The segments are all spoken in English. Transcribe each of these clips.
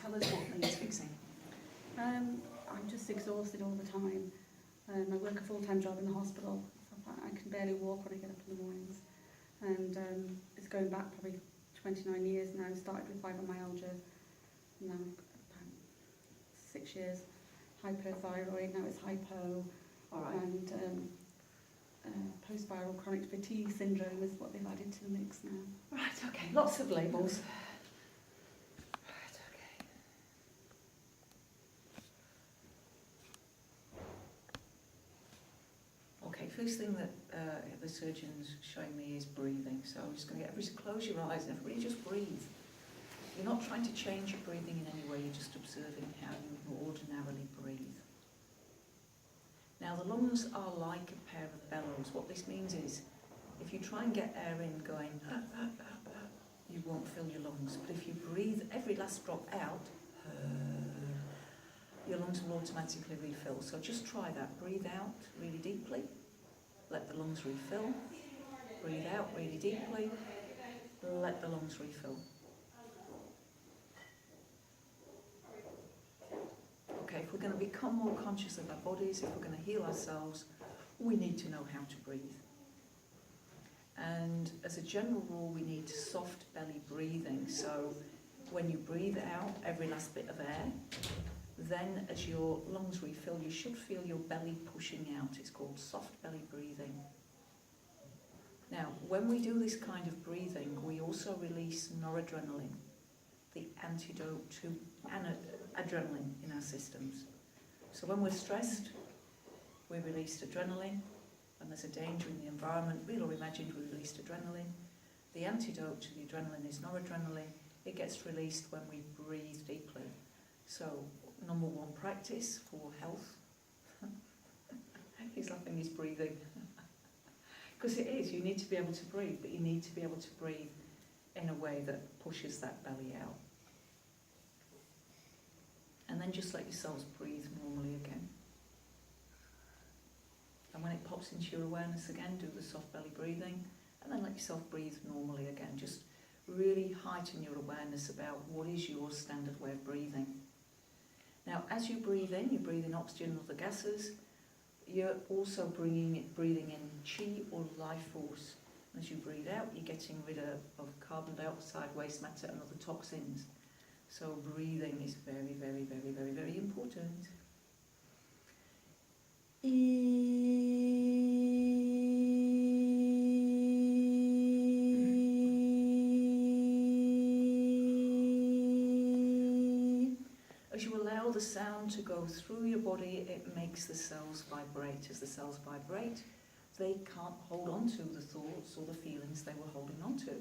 tell us what needs fixing. I'm just exhausted all the time. I work a full-time job in the hospital, so I can barely walk when I get up in the mornings. And it's going back probably 29 years now. I started with fibromyalgia, now about 6 years. Hyperthyroid, now it's hypo. All right. And post-viral chronic fatigue syndrome is what they've added to the mix now. Right, okay. Lots of labels. Right, okay. Okay, first thing that the surgeon's showing me is breathing. So I'm just going to get everybody to close your eyes and everybody just breathe. You're not trying to change your breathing in any way, you're just observing how you ordinarily breathe. Now the lungs are like a pair of bellows. What this means is, if you try and get air in going, you won't fill your lungs. But if you breathe every last drop out, your lungs will automatically refill. So just try that. Breathe out really deeply. Let the lungs refill. Breathe out really deeply. Let the lungs refill. Okay, if we're going to become more conscious of our bodies, if we're going to heal ourselves, we need to know how to breathe. And as a general rule, we need soft belly breathing. So when you breathe out every last bit of air, then as your lungs refill, you should feel your belly pushing out. It's called soft belly breathing. Now, when we do this kind of breathing, we also release noradrenaline, the antidote to adrenaline in our systems. So when we're stressed, we release adrenaline. When there's a danger in the environment, real or imagined, we released adrenaline. The antidote to the adrenaline is noradrenaline. It gets released when we breathe deeply. So, number one practice for health. He's laughing, he's breathing. Because it is, you need to be able to breathe, but you need to be able to breathe in a way that pushes that belly out. And then just let yourselves breathe normally again. And when it pops into your awareness again, do the soft belly breathing, and then let yourself breathe normally again. Just really heighten your awareness about what is your standard way of breathing. Now, as you breathe in oxygen and other gases. You're also breathing in chi or life force. As you breathe out, you're getting rid of carbon dioxide, waste matter and other toxins. So breathing is very, very, very, very, very important. As you allow the sound to go through your body, it makes the cells vibrate. As the cells vibrate, they can't hold on to the thoughts or the feelings they were holding on to.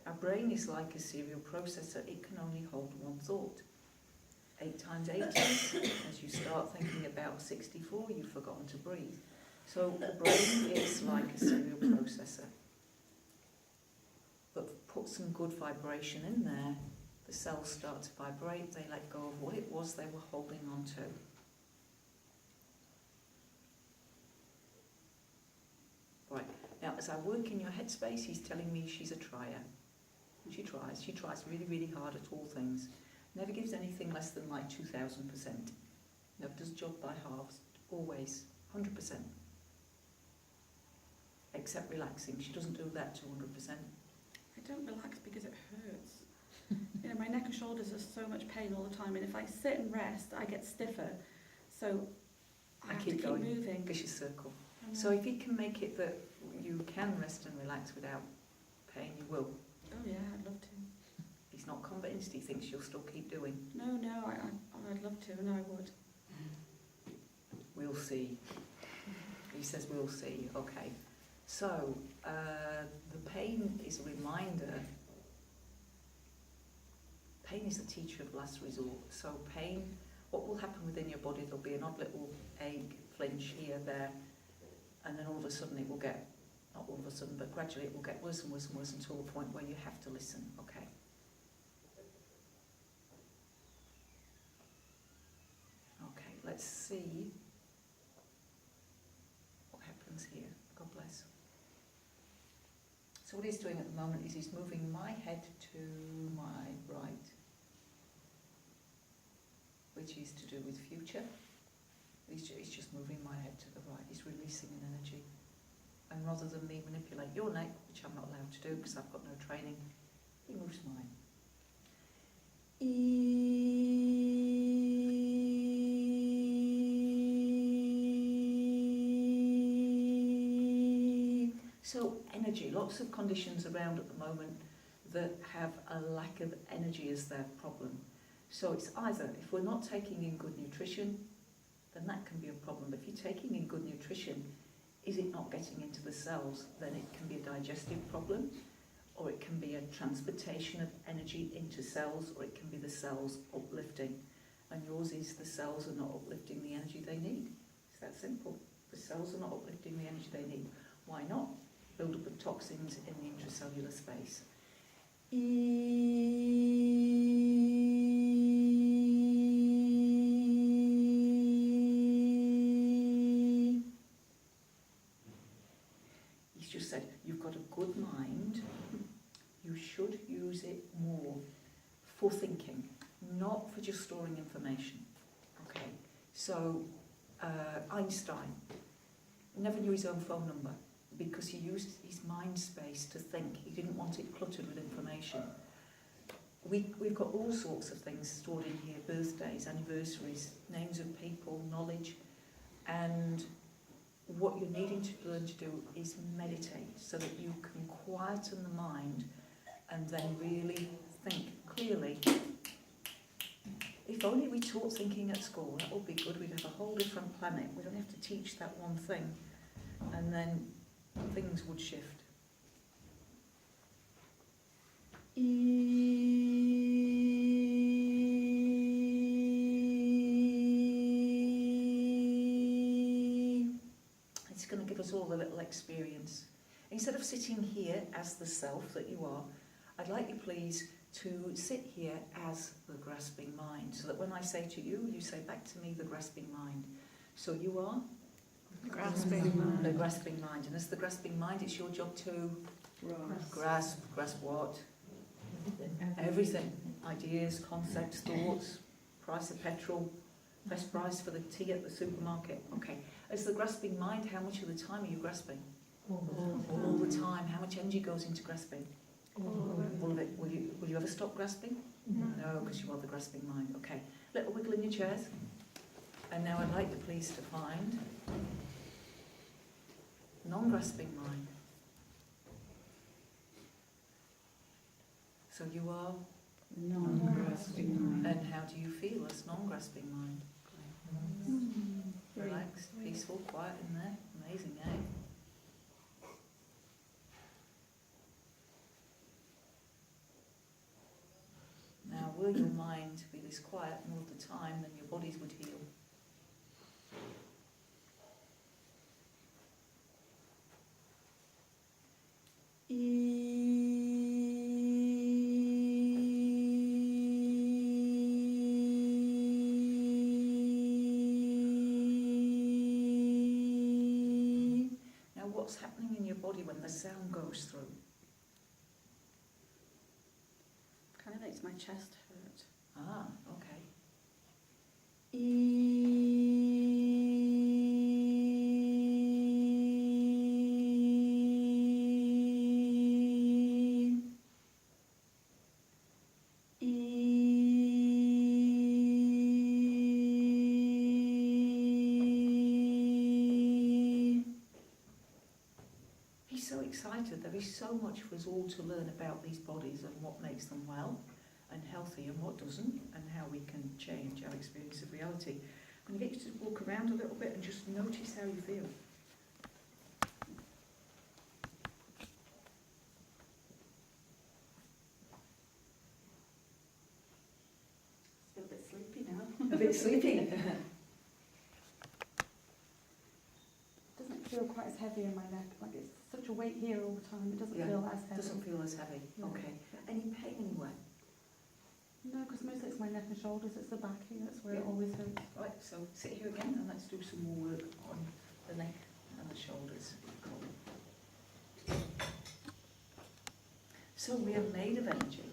Our brain is like a serial processor. It can only hold one thought. 8 times 80, as you start thinking about 64, you've forgotten to breathe. So the brain is like a serial processor. But put some good vibration in there, the cells start to vibrate, they let go of what it was they were holding on to. Right, now as I work in your headspace, he's telling me she's a trier. She tries really, really hard at all things. Never gives anything less than like 2,000%. Never does job by halves, always, 100%. Except relaxing, she doesn't do that to 100%. I don't relax because it hurts. My neck and shoulders are so much pain all the time, and if I sit and rest, I get stiffer. So I have to keep going. Moving. Vicious circle. So if he can make it that you can rest and relax without pain, you will. Oh yeah, I'd love to. He's not convinced, he thinks you'll still keep doing. No, I'd love to, and I would. We'll see. He says we'll see, okay. So, the pain is a reminder. Pain is the teacher of last resort. So pain, what will happen within your body, there'll be an odd little ache, flinch here, there, and then all of a sudden it will get, not all of a sudden, but gradually it will get worse and worse and worse until the point where you have to listen, okay? Okay, let's see what happens here. God bless. So what he's doing at the moment is he's moving my head to my right. which is to do with future. It's just moving my head to the right. It's releasing an energy. And rather than me manipulate your neck, which I'm not allowed to do because I've got no training, he moves mine. So energy, lots of conditions around at the moment that have a lack of energy as their problem. So it's either, if we're not taking in good nutrition, then that can be a problem. If you're taking in good nutrition, is it not getting into the cells? Then it can be a digestive problem, or it can be a transportation of energy into cells, or it can be the cells uplifting. And yours is the cells are not uplifting the energy they need. It's that simple. The cells are not uplifting the energy they need. Why not? Build up of toxins in the intracellular space. He's just said, you've got a good mind. You should use it more for thinking, not for just storing information. Okay, so Einstein never knew his own phone number because he used his mind space to think. He didn't want it cluttered with information. We've got all sorts of things stored in here, birthdays, anniversaries, names of people, knowledge, and what you're needing to learn to do is meditate so that you can quieten the mind and then really think clearly. If only we taught thinking at school, that would be good. We'd have a whole different planet. We don't have to teach that one thing, and then things would shift. It's going to give us all a little experience. Instead of sitting here as the self that you are, I'd like you please to sit here as the grasping mind, so that when I say to you, you say back to me the grasping mind. So you are? Grasping mind. The grasping mind. And as the grasping mind, it's your job to grasp. Grasp what? Everything. Ideas, concepts, thoughts, price of petrol, best price for the tea at the supermarket. Okay. As the grasping mind, how much of the time are you grasping? All the time. How much energy goes into grasping? All of it. Will you ever stop grasping? No, because you are the grasping mind. Okay. Little wiggle in your chairs. And now I'd like you please to find non-grasping mind. So you are Non-grasping mind. And how do you feel as non-grasping mind? Relaxed, peaceful, quiet in there. Amazing, eh? Now, were your mind to be this quiet more of the time, then your bodies would heal. Now, what's happening in your body when the sound goes through? Kind of makes my chest hurt. Ah, okay. He's so excited. There is so much for us all to learn about these bodies and what makes them well and healthy and what doesn't, and how we can change our experience of reality. I'm going to get you to walk around a little bit and just notice how you feel. I feel a bit sleepy now. A bit sleepy. Doesn't feel quite as heavy in my neck. Like it's such a weight here all the time. It doesn't Yeah, feel as heavy. Doesn't feel as heavy. Yeah. Okay. Any pain anywhere? No, because mostly it's my neck and shoulders. It's the back here. That's where it Yeah. always hurts. Right, so sit here again and let's do some more work on the neck and the shoulders. So we are made of energy.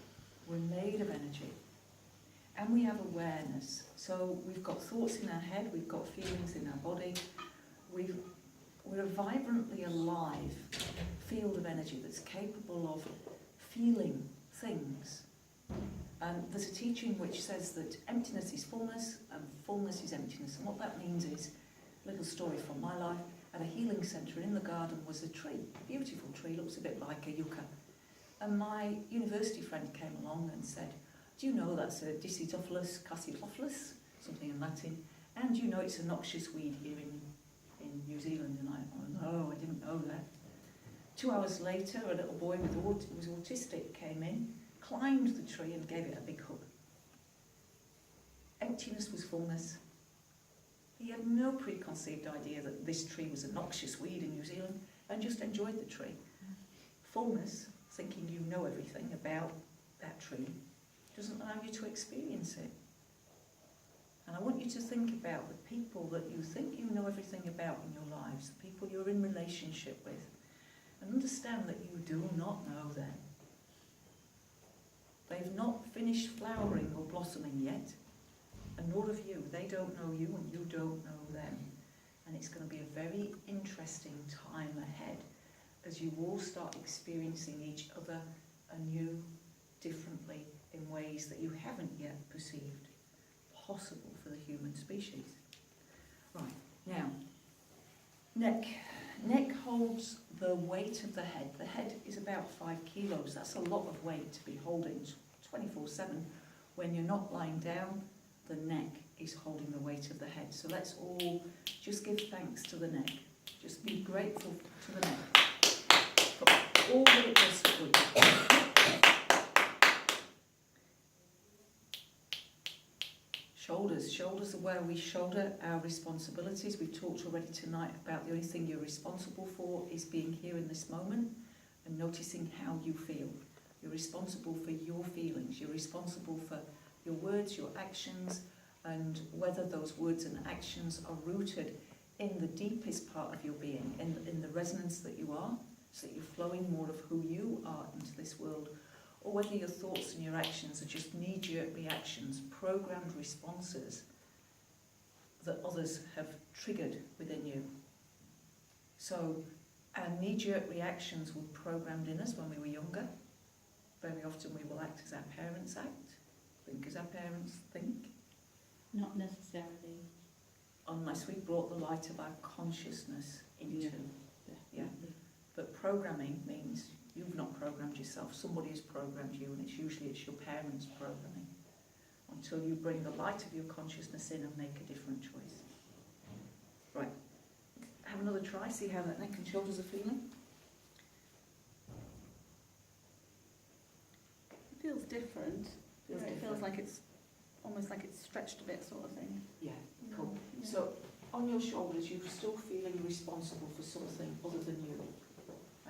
We're made of energy. and we have awareness. So we've got thoughts in our head, we've got feelings in our body, we're a vibrantly alive field of energy that's capable of feeling things. And there's a teaching which says that emptiness is fullness and fullness is emptiness. And what that means is, a little story from my life, at a healing centre in the garden was a tree, a beautiful tree, looks a bit like a yucca. And my university friend came along and said, do you know that's a Dicytophilus cassitophilus, something in Latin, and you know it's a noxious weed here in New Zealand? And I, oh no, I didn't know that. 2 hours later, a little boy who was autistic came in, climbed the tree and gave it a big hug. Emptiness was fullness. He had no preconceived idea that this tree was a noxious weed in New Zealand and just enjoyed the tree. Fullness, thinking you know everything about that tree, doesn't allow you to experience it. And I want you to think about the people that you think you know everything about in your lives, the people you're in relationship with, and understand that you do not know them. They've not finished flowering or blossoming yet, and nor have you. They don't know you and you don't know them. And it's going to be a very interesting time ahead as you all start experiencing each other anew, differently, in ways that you haven't yet perceived possible for the human species. Right, now, neck. Neck holds the weight of the head. The head is about 5 kilos. That's a lot of weight to be holding 24/7. When you're not lying down, the neck is holding the weight of the head. So let's all just give thanks to the neck. Just be grateful to the neck for all that it does for you. Shoulders. Shoulders are where we shoulder our responsibilities. We've talked already tonight about the only thing you're responsible for is being here in this moment and noticing how you feel. You're responsible for your feelings. You're responsible for your words, your actions, and whether those words and actions are rooted in the deepest part of your being, in the resonance that you are, so that you're flowing more of who you are into this world, or whether your thoughts and your actions are just knee-jerk reactions, programmed responses that others have triggered within you. So our knee-jerk reactions were programmed in us when we were younger. Very often we will act as our parents act, think as our parents think. Not necessarily. Unless we brought the light of our consciousness into. Yeah. Definitely. But programming means you've not programmed yourself, somebody has programmed you, and it's usually your parents' programming, until you bring the light of your consciousness in and make a different choice. Right, have another try, see how that neck and shoulders are feeling. It feels different. Feels It different. feels like it's almost like it's stretched a bit, sort of thing. Yeah, cool. Yeah. So on your shoulders, you're still feeling responsible for something other than you.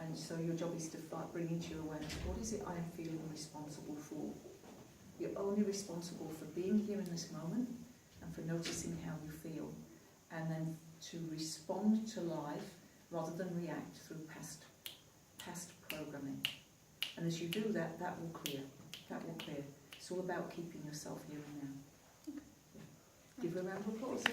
And so your job is to bring into your awareness, what is it I am feeling responsible for? You're only responsible for being here in this moment and for noticing how you feel. And then to respond to life rather than react through past programming. And as you do that, that will clear. That will clear. It's all about keeping yourself here and now. Yeah. Give her a round of applause.